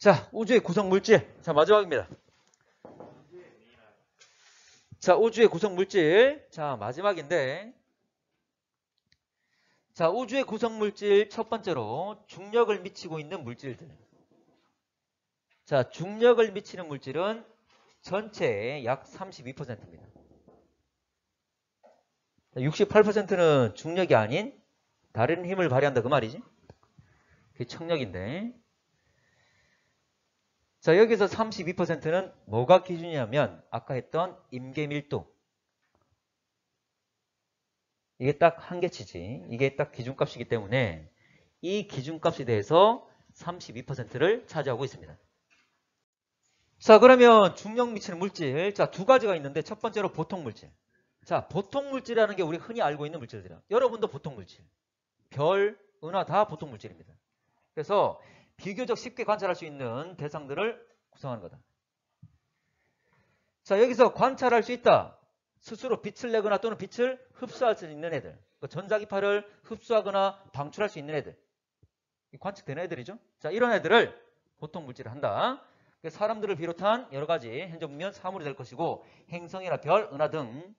자, 우주의 구성 물질. 자, 마지막입니다. 자, 우주의 구성 물질. 자, 마지막인데. 자, 우주의 구성 물질 첫 번째로 중력을 미치고 있는 물질들. 자, 중력을 미치는 물질은 전체의 약 32%입니다. 68%는 중력이 아닌 다른 힘을 발휘한다 그 말이지. 그게 청력인데. 자, 여기서 32%는 뭐가 기준이냐면 아까 했던 임계밀도. 이게 딱 한계치지. 이게 딱 기준값이기 때문에 이 기준값에 대해서 32%를 차지하고 있습니다. 자, 그러면 중력 미치는 물질. 자, 두 가지가 있는데 첫 번째로 보통 물질. 자, 보통 물질이라는 게 우리 흔히 알고 있는 물질들이야. 여러분도 보통 물질. 별, 은하 다 보통 물질입니다. 그래서 비교적 쉽게 관찰할 수 있는 대상들을 구성하는 거다. 자, 여기서 관찰할 수 있다. 스스로 빛을 내거나 또는 빛을 흡수할 수 있는 애들. 전자기파를 흡수하거나 방출할 수 있는 애들. 관측되는 애들이죠. 자, 이런 애들을 보통 물질을 한다. 사람들을 비롯한 여러 가지 현재 보면 사물이 될 것이고 행성이나 별, 은하 등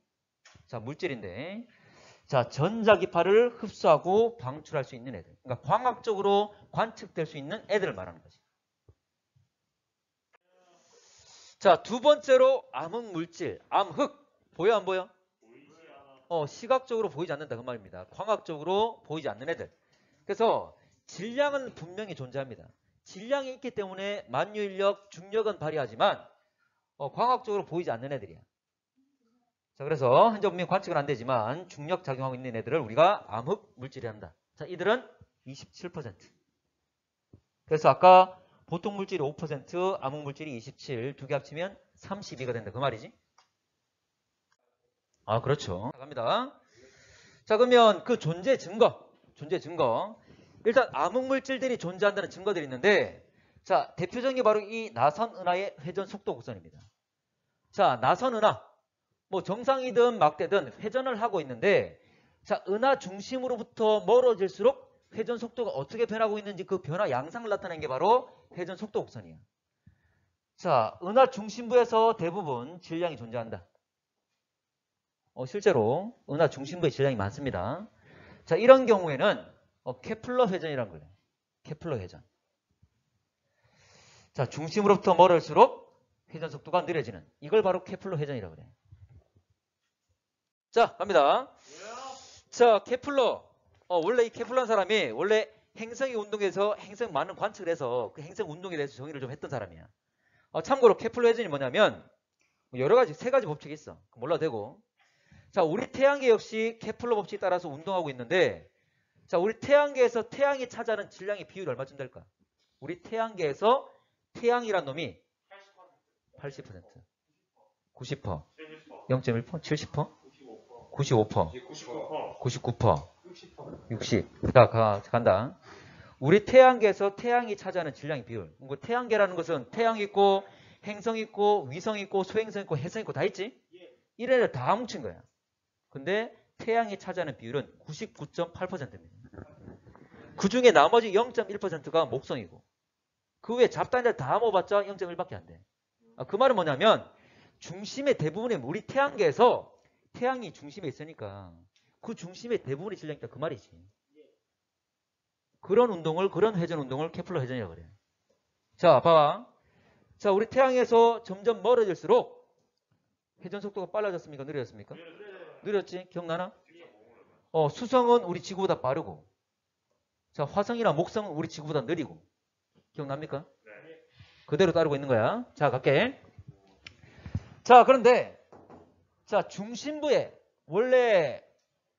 자, 물질인데 자, 전자기파를 흡수하고 방출할 수 있는 애들. 그러니까 광학적으로 관측될 수 있는 애들을 말하는 거지. 자, 두 번째로 암흑물질, 암흑. 보여 안 보여? 시각적으로 보이지 않는다 그 말입니다. 광학적으로 보이지 않는 애들. 그래서 질량은 분명히 존재합니다. 질량이 있기 때문에 만유인력, 중력은 발휘하지만 광학적으로 보이지 않는 애들이야. 자, 그래서 현재 분명히 관측은 안 되지만 중력 작용하고 있는 애들을 우리가 암흑물질이 한다. 자, 이들은 27%. 그래서 아까 보통 물질이 5%, 암흑물질이 27, 두 개 합치면 32가 된다. 그 말이지. 아, 그렇죠. 갑니다. 자, 그러면 그 존재 증거. 일단 암흑물질들이 존재한다는 증거들이 있는데 자, 대표적인 게 바로 이 나선 은하의 회전 속도 곡선입니다. 자, 나선 은하. 뭐 정상이든 막대든 회전을 하고 있는데 자, 은하 중심으로부터 멀어질수록 회전 속도가 어떻게 변하고 있는지 그 변화 양상을 나타내는 게 바로 회전 속도 곡선이에요. 자, 은하 중심부에서 대부분 질량이 존재한다. 실제로 은하 중심부에 질량이 많습니다. 자, 이런 경우에는 케플러 회전이라는 거예요. 케플러 회전. 자, 중심으로부터 멀어질수록 회전 속도가 느려지는 이걸 바로 케플러 회전이라고 그래요. 자, 갑니다. 자, 케플러. 원래 이 케플러는 사람이 원래 행성의 운동에서 행성 많은 관측을 해서 그 행성 운동에 대해서 정의를 좀 했던 사람이야. 참고로 케플러 회전이 뭐냐면 여러 가지, 세 가지 법칙이 있어. 몰라도 되고. 자, 우리 태양계 역시 케플러 법칙에 따라서 운동하고 있는데 자, 우리 태양계에서 태양이 차지하는 질량의 비율이 얼마쯤 될까? 우리 태양계에서 태양이란 놈이 80%, 90%, 0.1%, 70%, 95%, 99%, 60%. 자, 간다. 우리 태양계에서 태양이 차지하는 질량의 비율. 태양계라는 것은 태양 있고 행성 있고 위성 있고 소행성 있고 해성 있고 다 있지? 이래를 다 뭉친 거야. 근데 태양이 차지하는 비율은 99.8%입니다. 그 중에 나머지 0.1%가 목성이고 그 외에 잡다한 다 모아봤자 0.1밖에 안 돼. 그 말은 뭐냐면 중심의 대부분의 우리 태양계에서 태양이 중심에 있으니까 그 중심의 대부분의 질량이 있다 그 말이지. 그런 운동을, 그런 회전 운동을 케플러 회전이라고 그래요. 자, 봐봐. 자, 우리 태양에서 점점 멀어질수록 회전 속도가 빨라졌습니까? 느려졌습니까? 느렸지? 기억나나? 수성은 우리 지구보다 빠르고 자, 화성이나 목성은 우리 지구보다 느리고 기억납니까? 그대로 따르고 있는 거야. 자, 갈게. 자, 그런데 자, 중심부에 원래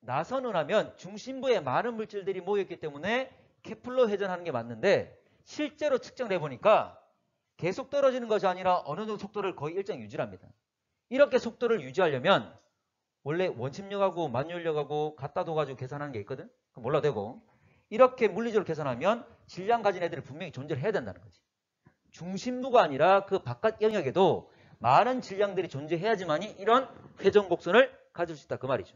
나선을 하면 중심부에 많은 물질들이 모여있기 때문에 케플러 회전하는 게 맞는데 실제로 측정을 해보니까 계속 떨어지는 것이 아니라 어느 정도 속도를 거의 일정 유지합니다. 이렇게 속도를 유지하려면 원래 원심력하고 만유인력하고 갖다 둬가지고 계산하는 게 있거든? 그럼 몰라도 되고 이렇게 물리적으로 계산하면 질량 가진 애들이 분명히 존재를 해야 된다는 거지. 중심부가 아니라 그 바깥 영역에도 많은 질량들이 존재해야지만이 이런 회전 곡선을 가질 수 있다 그 말이죠.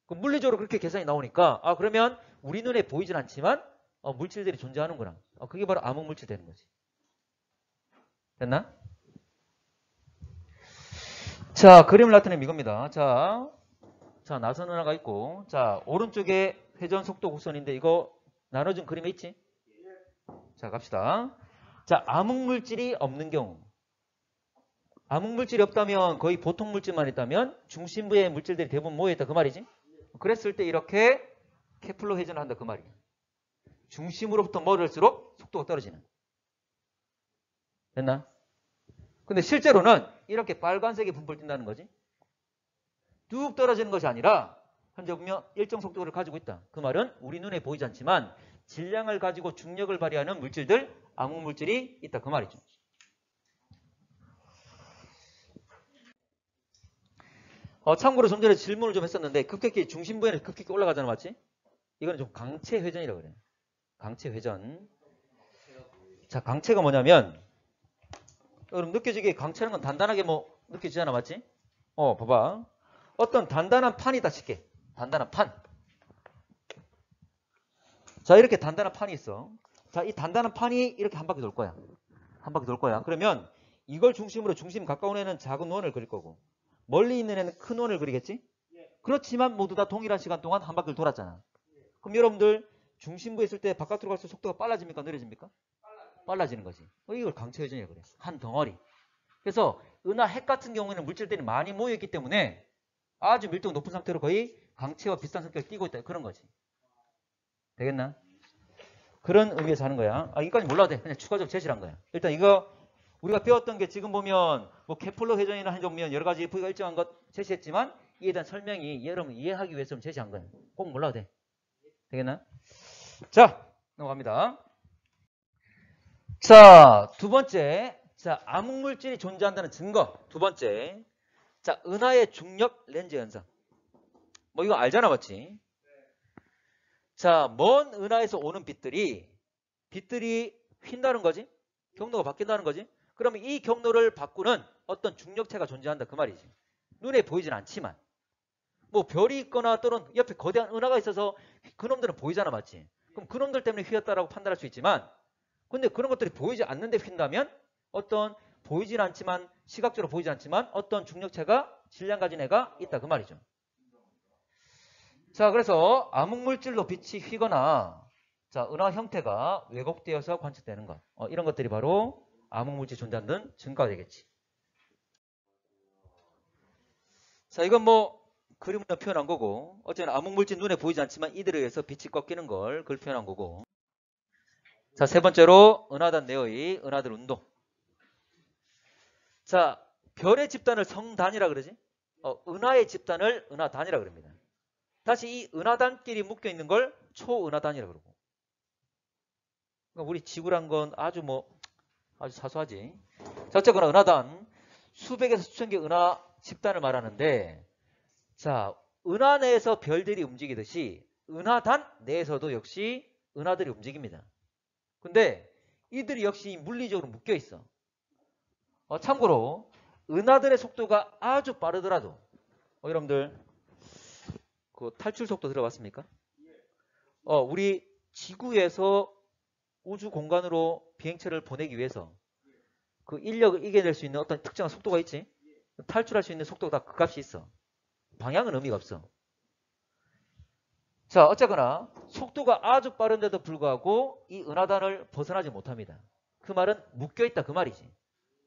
물리적으로 그렇게 계산이 나오니까 그러면 우리 눈에 보이진 않지만 물질들이 존재하는구나. 그게 바로 암흑물질 되는 거지. 됐나? 자, 그림을 나타내면 이겁니다. 자, 나선 은하가 있고, 자, 오른쪽에 회전 속도 곡선인데 이거 나눠준 그림에 있지? 자, 갑시다. 자, 암흑물질이 없는 경우. 암흑물질이 없다면 거의 보통 물질만 있다면 중심부의 물질들이 대부분 모여있다 그 말이지. 그랬을 때 이렇게 케플러 회전을 한다 그 말이야. 중심으로부터 멀을수록 속도가 떨어지는. 됐나? 근데 실제로는 이렇게 빨간색이 분포를 띈다는 거지. 뚝 떨어지는 것이 아니라 현재 보면 일정 속도를 가지고 있다. 그 말은 우리 눈에 보이지 않지만 질량을 가지고 중력을 발휘하는 물질들, 암흑물질이 있다 그 말이죠. 참고로 좀 전에 질문을 좀 했었는데 급격히 중심부에는 급격히 올라가잖아 맞지? 이거는 좀 강체 회전이라고 그래. 강체 회전. 자, 강체가 뭐냐면 여러분 느껴지게 강체라는 건 단단하게 뭐 느껴지잖아 맞지? 봐봐. 어떤 단단한 판이 있다 칠게. 단단한 판. 자, 이렇게 단단한 판이 있어. 자, 이 단단한 판이 이렇게 한 바퀴 돌 거야. 한 바퀴 돌 거야. 그러면 이걸 중심으로 중심 가까운 애는 작은 원을 그릴 거고 멀리 있는 애는 큰 원을 그리겠지? 그렇지만 모두 다 동일한 시간 동안 한 바퀴를 돌았잖아. 그럼 여러분들 중심부에 있을 때 바깥으로 갈수록 속도가 빨라집니까? 느려집니까? 빨라지는 거지. 이걸 강체 회전이라고 그래. 한 덩어리. 그래서 은하 핵 같은 경우에는 물질들이 많이 모여있기 때문에 아주 밀도가 높은 상태로 거의 강체와 비슷한 성격을 띠고 있다. 그런 거지. 되겠나? 그런 의미에서 하는 거야. 이까지 몰라도 돼. 그냥 추가적으로 제시를 한 거야. 일단 이거 우리가 배웠던 게 지금 보면 뭐 케플러 회전이나 한정 보면 여러 가지 V가 일정한 것 제시했지만 이에 대한 설명이 여러분 이해하기 위해서 좀 제시한 거예요. 꼭 몰라도 돼. 되겠나? 자, 넘어갑니다. 자, 두 번째. 자, 암흑물질이 존재한다는 증거. 두 번째. 자, 은하의 중력 렌즈 현상. 뭐 이거 알잖아, 맞지? 자, 먼 은하에서 오는 빛들이 휜다는 거지? 경로가 바뀐다는 거지? 그러면 이 경로를 바꾸는 어떤 중력체가 존재한다 그 말이지. 눈에 보이진 않지만 뭐 별이 있거나 또는 옆에 거대한 은하가 있어서 그놈들은 보이잖아, 맞지? 그럼 그놈들 때문에 휘었다라고 판단할 수 있지만 근데 그런 것들이 보이지 않는데 휜다면 어떤 보이진 않지만 시각적으로 보이지 않지만 어떤 중력체가 질량 가진 애가 있다 그 말이죠. 자, 그래서 암흑물질로 빛이 휘거나 자, 은하 형태가 왜곡되어서 관측되는 것. 이런 것들이 바로 암흑물질 존재하는 증거가 되겠지. 자, 이건 뭐 그림으로 표현한 거고 어쨌든 암흑물질 눈에 보이지 않지만 이들에 의해서 빛이 꺾이는 걸 그걸 표현한 거고. 자, 세 번째로 은하단 내의 은하들 운동. 자, 별의 집단을 성단이라 그러지? 은하의 집단을 은하단이라 그럽니다. 다시 이 은하단끼리 묶여 있는 걸 초은하단이라 그러고. 그러니까 우리 지구란 건 아주 사소하지. 자, 어쨌거나 은하단 수백에서 수천 개 은하 집단을 말하는데 자, 은하 내에서 별들이 움직이듯이 은하단 내에서도 역시 은하들이 움직입니다. 근데 이들이 역시 물리적으로 묶여 있어. 참고로 은하들의 속도가 아주 빠르더라도 여러분들 그 탈출 속도 들어봤습니까? 우리 지구에서 우주 공간으로 비행체를 보내기 위해서 그 인력을 이겨낼 수 있는 어떤 특정한 속도가 있지? 탈출할 수 있는 속도가 다 그 값이 있어. 방향은 의미가 없어. 자, 어쨌거나 속도가 아주 빠른데도 불구하고 이 은하단을 벗어나지 못합니다. 그 말은 묶여있다 그 말이지.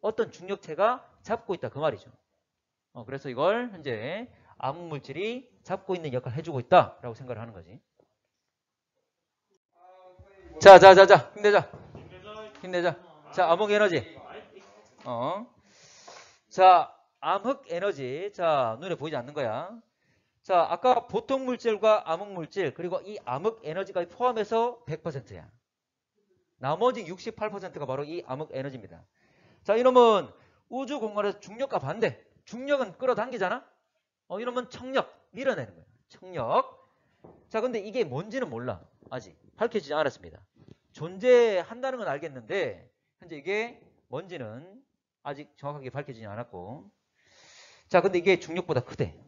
어떤 중력체가 잡고 있다 그 말이죠. 그래서 이걸 현재 암흑물질이 잡고 있는 역할을 해주고 있다라고 생각을 하는 거지. 자, 힘내자. 자, 암흑에너지. 자, 암흑에너지. 자, 눈에 보이지 않는 거야. 자, 아까 보통 물질과 암흑물질 그리고 이 암흑에너지가 포함해서 100%야. 나머지 68%가 바로 이 암흑에너지입니다. 자, 이놈은 우주 공간에서 중력과 반대. 중력은 끌어당기잖아. 이놈은 청력, 밀어내는 거야. 청력. 자, 근데 이게 뭔지는 몰라. 아직 밝혀지지 않았습니다. 존재한다는 건 알겠는데 현재 이게 뭔지는 아직 정확하게 밝혀지지 않았고. 자, 근데 이게 중력보다 크대.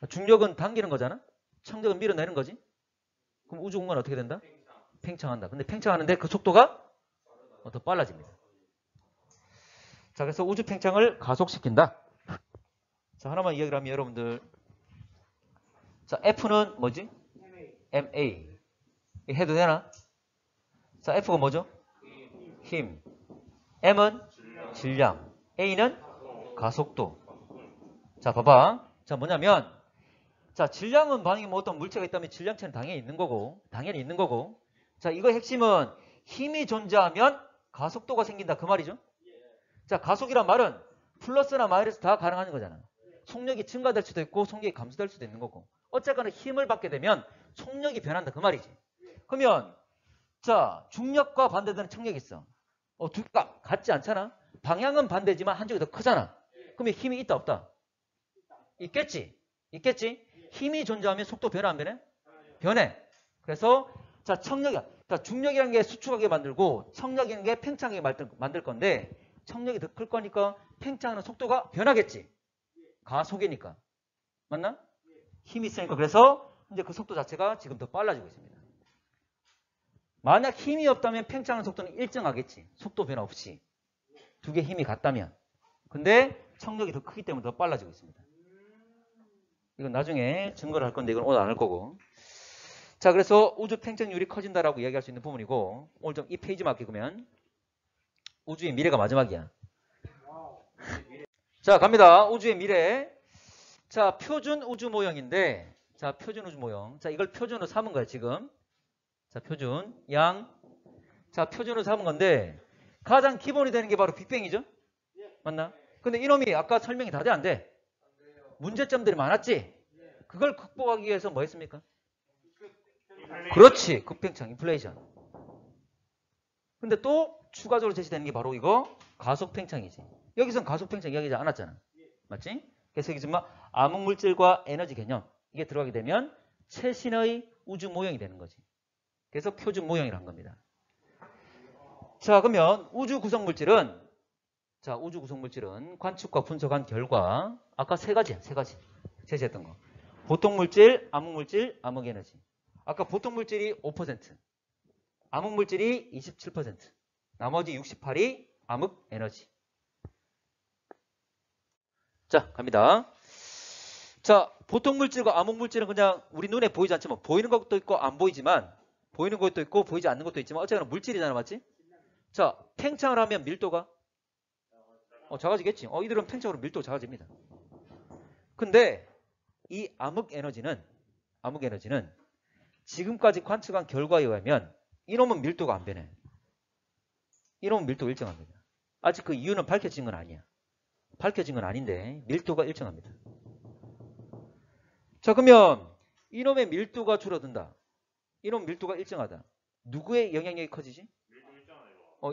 중력은 당기는 거잖아. 청력은 밀어내는 거지. 그럼 우주 공간은 어떻게 된다? 팽창한다. 근데 팽창하는데 그 속도가 더 빨라집니다. 자, 그래서 우주 팽창을 가속시킨다. 자, 하나만 이야기를 하면 여러분들, 자, F는 뭐지? MA. 해도 되나? 자, F가 뭐죠? 힘. M은 질량. A는 가속도. 자, 봐봐. 자, 뭐냐면, 자, 질량은 만약에 뭐 어떤 물체가 있다면 질량체는 당연히 있는 거고, 자, 이거 핵심은 힘이 존재하면 가속도가 생긴다. 그 말이죠. 자, 가속이란 말은 플러스나 마이너스 다 가능한 거잖아. 속력이 증가될 수도 있고, 속력이 감소될 수도 있는 거고. 어쨌거나 힘을 받게 되면 속력이 변한다. 그 말이지. 그러면, 자, 중력과 반대되는 청력이 있어. 두 개가 같지 않잖아? 방향은 반대지만 한쪽이 더 크잖아. 그러면 힘이 있다, 없다? 있겠지? 힘이 존재하면 속도 변해, 안 변해? 변해. 그래서, 자, 자, 중력이라는 게 수축하게 만들고, 청력이라는 게 팽창하게 만들 건데, 청력이 더 클 거니까 팽창하는 속도가 변하겠지? 가속이니까. 맞나? 힘이 있으니까. 그래서, 이제 그 속도 자체가 지금 더 빨라지고 있습니다. 만약 힘이 없다면 팽창하는 속도는 일정하겠지. 속도 변화 없이. 두 개 힘이 같다면. 근데 청력이 더 크기 때문에 더 빨라지고 있습니다. 이건 나중에 증거를 할 건데 이건 오늘 안 할 거고. 자, 그래서 우주 팽창률이 커진다라고 이야기할 수 있는 부분이고, 오늘 좀 이 페이지만 읽으면 우주의 미래가 마지막이야. 자, 갑니다. 우주의 미래. 자, 표준 우주 모형인데, 자, 표준 우주 모형. 자, 이걸 표준으로 삼은 거야, 지금. 자, 표준, 자, 표준으로 삼은 건데, 가장 기본이 되는 게 바로 빅뱅이죠? 맞나? 근데 이놈이 아까 설명이 다 돼, 안 돼? 문제점들이 많았지? 그걸 극복하기 위해서 뭐 했습니까? 그렇지. 급팽창, 인플레이션. 근데 또 추가적으로 제시되는 게 바로 이거 가속팽창이지. 여기선 가속팽창 이야기하지 않았잖아. 맞지? 그래서 여기서 뭐 암흑물질과 에너지 개념 이게 들어가게 되면 최신의 우주 모형이 되는 거지. 그래서 표준 모형이라는 겁니다. 자, 그러면 우주 구성물질은 관측과 분석한 결과 아까 세 가지 제시했던 거. 보통물질, 암흑물질, 암흑에너지. 아까 보통물질이 5%, 암흑물질이 27%, 나머지 68이 암흑에너지. 자, 갑니다. 자, 보통물질과 암흑물질은 그냥 우리 눈에 보이지 않지만 보이는 것도 있고 안 보이지만 보이는 것도 있고 보이지 않는 것도 있지만 어쨌거나 물질이잖아, 맞지? 자, 팽창을 하면 밀도가 작아지겠지. 이들은 팽창으로 밀도가 작아집니다. 근데 이 암흑에너지는 지금까지 관측한 결과에 의하면 이놈은 밀도가 안 변해. 이놈은 밀도가 일정합니다. 아직 그 이유는 밝혀진 건 아니야. 밝혀진 건 아닌데 밀도가 일정합니다. 자, 그러면 이놈의 밀도가 줄어든다. 이놈 밀도가 일정하다. 누구의 영향력이 커지지?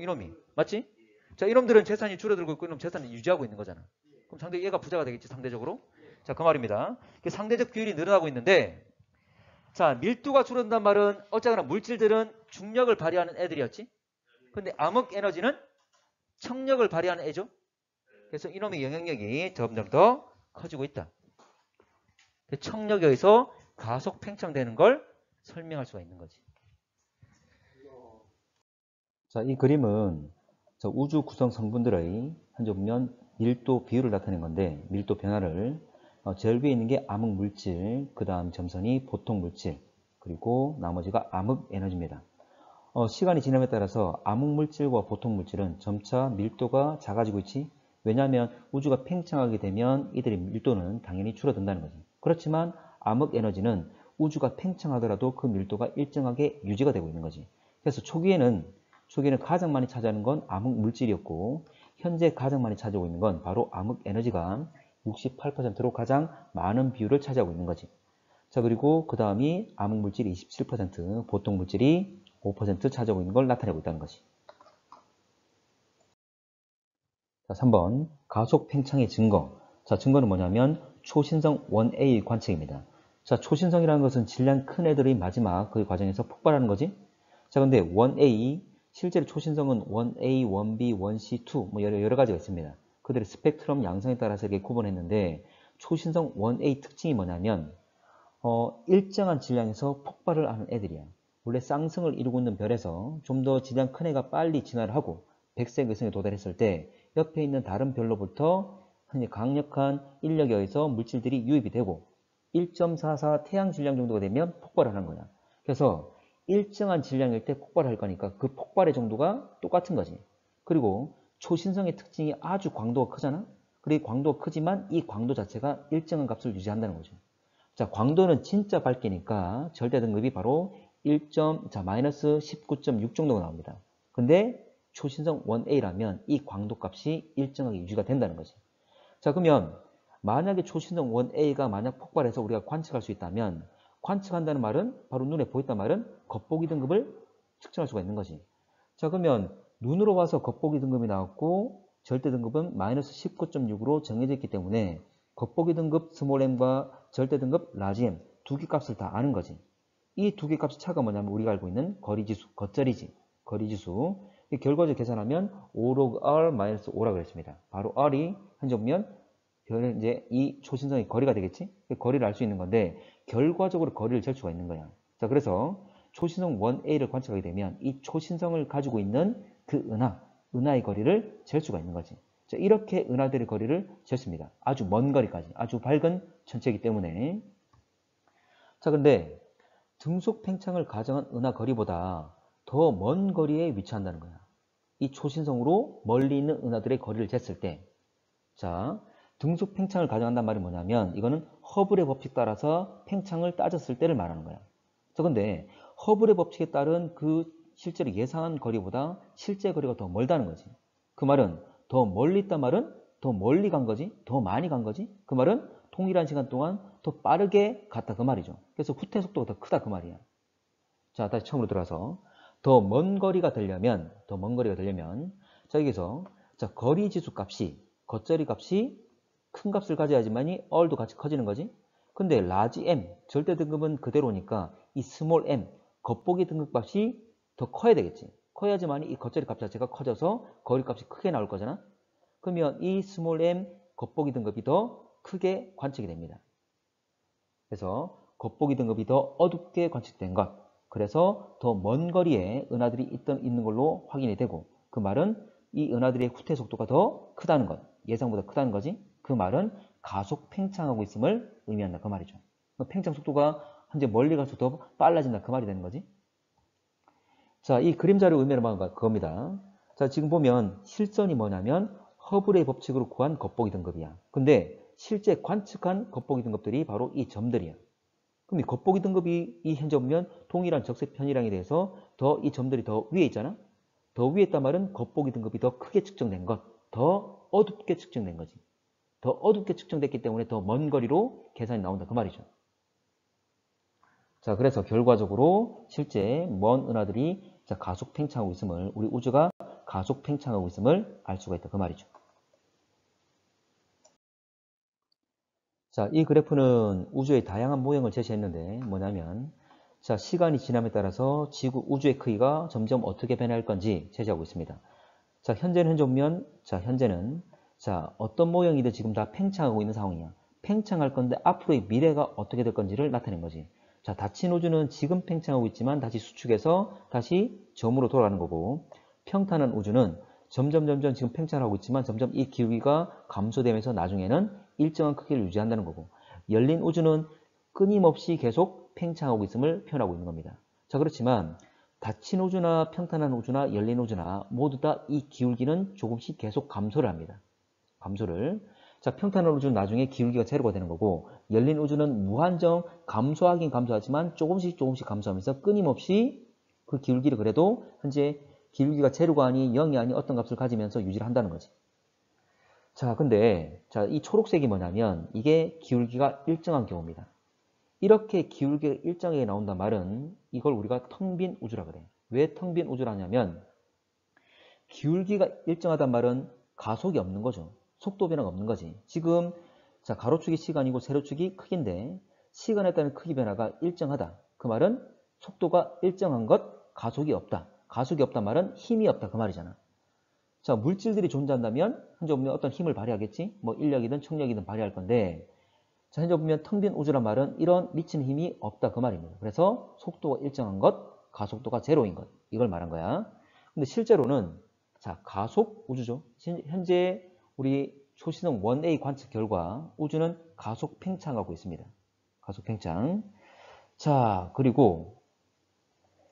이놈이. 맞지? 자, 이놈들은 재산이 줄어들고 있고 이놈 재산을 유지하고 있는 거잖아. 그럼 상대 얘가 부자가 되겠지, 상대적으로. 자, 그 말입니다. 상대적 비율이 늘어나고 있는데, 자, 밀도가 줄어든다는 말은 어쨌거나 물질들은 중력을 발휘하는 애들이었지. 근데 암흑에너지는 청력을 발휘하는 애죠. 그래서 이놈의 영향력이 점점 더 커지고 있다. 청력에 의해서 가속 팽창되는 걸 설명할 수가 있는 거지. 자, 이 그림은 우주 구성 성분들의 현재 보면 밀도 비율을 나타낸 건데, 밀도 변화를 제일 위에 있는 게 암흑 물질, 그 다음 점선이 보통 물질, 그리고 나머지가 암흑 에너지입니다. 시간이 지남에 따라서 암흑 물질과 보통 물질은 점차 밀도가 작아지고 있지. 왜냐하면 우주가 팽창하게 되면 이들의 밀도는 당연히 줄어든다는 거지. 그렇지만 암흑 에너지는 우주가 팽창하더라도 그 밀도가 일정하게 유지가 되고 있는 거지. 그래서 초기에는 가장 많이 차지하는 건 암흑 물질이었고, 현재 가장 많이 차지하고 있는 건 바로 암흑 에너지가 68%로 가장 많은 비율을 차지하고 있는 거지. 자, 그리고 그 다음이 암흑 물질이 27%, 보통 물질이 5% 차지하고 있는 걸 나타내고 있다는 것이. 자, 3번 가속 팽창의 증거. 자, 증거는 뭐냐면 초신성 1A 관측입니다. 자, 초신성이라는 것은 질량 큰 애들의 마지막 그 과정에서 폭발하는 거지. 자, 근데 1A 실제로 초신성은 1A, 1B, 1C, 2 뭐 여러 가지가 있습니다. 그들의 스펙트럼 양성에 따라서 이렇게 구분했는데, 초신성 1A 특징이 뭐냐면 일정한 질량에서 폭발을 하는 애들이야. 원래 쌍성을 이루고 있는 별에서 좀 더 지대한 큰 애가 빨리 진화를 하고 백색 외성에 도달했을 때 옆에 있는 다른 별로부터 흔히 강력한 인력에 의해서 물질들이 유입이 되고 1.44 태양 질량 정도가 되면 폭발을 하는 거야. 그래서 일정한 질량일 때 폭발할 거니까 그 폭발의 정도가 똑같은 거지. 그리고 초신성의 특징이 아주 광도가 크잖아. 그리고 광도가 크지만 이 광도 자체가 일정한 값을 유지한다는 거죠. 자, 광도는 진짜 밝기니까 절대 등급이 바로 마이너스 19.6 정도가 나옵니다. 근데 초신성 1A라면 이 광도 값이 일정하게 유지가 된다는 거지. 자, 그러면 만약에 초신성 1A가 만약 폭발해서 우리가 관측할 수 있다면 관측한다는 말은 바로 눈에 보였단 말은 겉보기 등급을 측정할 수가 있는 거지. 자, 그러면 눈으로 봐서 겉보기 등급이 나왔고 절대 등급은 마이너스 19.6으로 정해져 있기 때문에 겉보기 등급 스몰 m과 절대 등급 라지 m 두 개 값을 다 아는 거지. 이 두 개 값의 차가 뭐냐면 우리가 알고 있는 거리지수, 겉절이지. 거리지수. 결과적으로 계산하면 5log r-5라고 했습니다. 바로 r이 현재 보면 별은 이제 이 초신성의 거리가 되겠지? 거리를 알 수 있는 건데 결과적으로 거리를 잴 수가 있는 거야. 자, 그래서 초신성 1A를 관측하게 되면 이 초신성을 가지고 있는 그 은하의 거리를 잴 수가 있는 거지. 자, 이렇게 은하들의 거리를 쟀습니다. 아주 먼 거리까지, 아주 밝은 천체이기 때문에. 자, 근데 등속 팽창을 가정한 은하 거리보다 더 먼 거리에 위치한다는 거야. 이 초신성으로 멀리 있는 은하들의 거리를 쟀을 때, 자, 등속 팽창을 가정한다는 말이 뭐냐면 이거는 허블의 법칙 따라서 팽창을 따졌을 때를 말하는 거야. 자, 근데 허블의 법칙에 따른 그 실제로 예상한 거리보다 실제 거리가 더 멀다는 거지. 그 말은 더 멀리 있단 말은 더 멀리 간 거지, 더 많이 간 거지. 그 말은 동일한 시간 동안 더 빠르게 갔다 그 말이죠. 그래서 후퇴 속도가 더 크다 그 말이야. 자, 다시 처음으로 들어가서 더 먼 거리가 되려면 자, 여기서 자, 거리 지수 값이 겉절이 값이 큰 값을 가져야지만이 R도 같이 커지는 거지. 근데 라지 M 절대 등급은 그대로니까 이 스몰 m 겉보기 등급 값이 더 커야 되겠지. 커야지만이 이 겉절이 값 자체가 커져서 거리 값이 크게 나올 거잖아. 그러면 이 스몰 m 겉보기 등급이 더 크게 관측이 됩니다. 그래서 겉보기 등급이 더 어둡게 관측된 것. 그래서 더 먼 거리에 은하들이 있는 걸로 확인이 되고 그 말은 이 은하들의 후퇴 속도가 더 크다는 것. 예상보다 크다는 거지. 그 말은 가속 팽창하고 있음을 의미한다 그 말이죠. 팽창 속도가 현재 멀리 갈수록 더 빨라진다 그 말이 되는 거지. 자, 이 그림자를 의미하는 바가 그겁니다. 자, 지금 보면 실선이 뭐냐면 허블의 법칙으로 구한 겉보기 등급이야. 근데 실제 관측한 겉보기 등급들이 바로 이 점들이야. 그럼 이 겉보기 등급이 이 현재 보면 동일한 적색 편이량에 대해서 더 이 점들이 더 위에 있잖아. 더 위에 있단 말은 겉보기 등급이 더 크게 측정된 것, 더 어둡게 측정된 거지. 더 어둡게 측정됐기 때문에 더 먼 거리로 계산이 나온다 그 말이죠. 자, 그래서 결과적으로 실제 먼 은하들이 가속 팽창하고 있음을, 우리 우주가 가속 팽창하고 있음을 알 수가 있다 그 말이죠. 자, 이 그래프는 우주의 다양한 모형을 제시했는데 뭐냐면 자, 시간이 지남에 따라서 지구 우주의 크기가 점점 어떻게 변할 건지 제시하고 있습니다. 자, 현재는 어떤 모형이든 지금 다 팽창하고 있는 상황이야. 팽창할 건데 앞으로의 미래가 어떻게 될 건지를 나타낸 거지. 자, 닫힌 우주는 지금 팽창하고 있지만 다시 수축해서 다시 점으로 돌아가는 거고 평탄한 우주는 점점 지금 팽창하고 있지만 점점 이 기울기가 감소되면서 나중에는 일정한 크기를 유지한다는 거고 열린 우주는 끊임없이 계속 팽창하고 있음을 표현하고 있는 겁니다. 자, 그렇지만 닫힌 우주나 평탄한 우주나 열린 우주나 모두 다 이 기울기는 조금씩 계속 감소를 합니다. 감소를. 자, 평탄한 우주는 나중에 기울기가 제로가 되는 거고 열린 우주는 무한정 감소하긴 감소하지만 조금씩 감소하면서 끊임없이 그 기울기를 그래도 현재 기울기가 제로가 아닌 0이 아닌 어떤 값을 가지면서 유지를 한다는 거지. 자, 근데 이 초록색이 뭐냐면 이게 기울기가 일정한 경우입니다. 이렇게 기울기가 일정하게 나온단 말은 이걸 우리가 텅 빈 우주라 그래. 왜 텅 빈 우주라냐면 기울기가 일정하단 말은 가속이 없는 거죠. 속도 변화가 없는 거지. 지금 가로축이 시간이고 세로축이 크기인데 시간에 따른 크기 변화가 일정하다. 그 말은 속도가 일정한 것, 가속이 없다. 가속이 없단 말은 힘이 없다. 그 말이잖아. 자, 물질들이 존재한다면 현재 보면 어떤 힘을 발휘하겠지? 뭐 인력이든 청력이든 발휘할 건데 현재 보면 텅 빈 우주란 말은 이런 미치는 힘이 없다 그 말입니다. 그래서 속도가 일정한 것, 가속도가 제로인 것. 이걸 말한 거야. 근데 실제로는 자, 가속 우주죠. 현재 우리 초시성 1A 관측 결과 우주는 가속 팽창하고 있습니다. 가속 팽창. 자, 그리고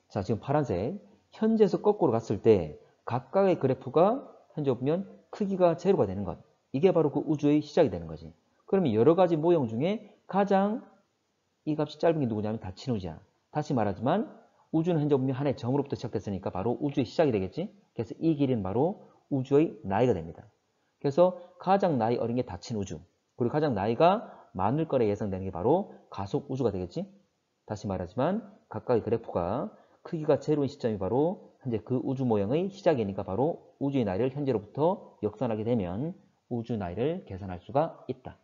자, 지금 파란색. 현재에서 거꾸로 갔을 때 각각의 그래프가 현재 보면 크기가 제로가 되는 것. 이게 바로 그 우주의 시작이 되는 거지. 그러면 여러 가지 모형 중에 가장 이 값이 짧은 게 누구냐면 닫힌 우주야. 다시 말하지만 우주는 현재 보면 하나의 점으로부터 시작됐으니까 바로 우주의 시작이 되겠지. 그래서 이 길이는 바로 우주의 나이가 됩니다. 그래서 가장 나이 어린 게 닫힌 우주. 그리고 가장 나이가 많을 거라 예상되는 게 바로 가속 우주가 되겠지. 다시 말하지만 각각의 그래프가 크기가 제로인 시점이 바로 현재 그 우주 모형의 시작이니까 바로 우주의 나이를 현재로부터 역산하게 되면 우주 나이를 계산할 수가 있다.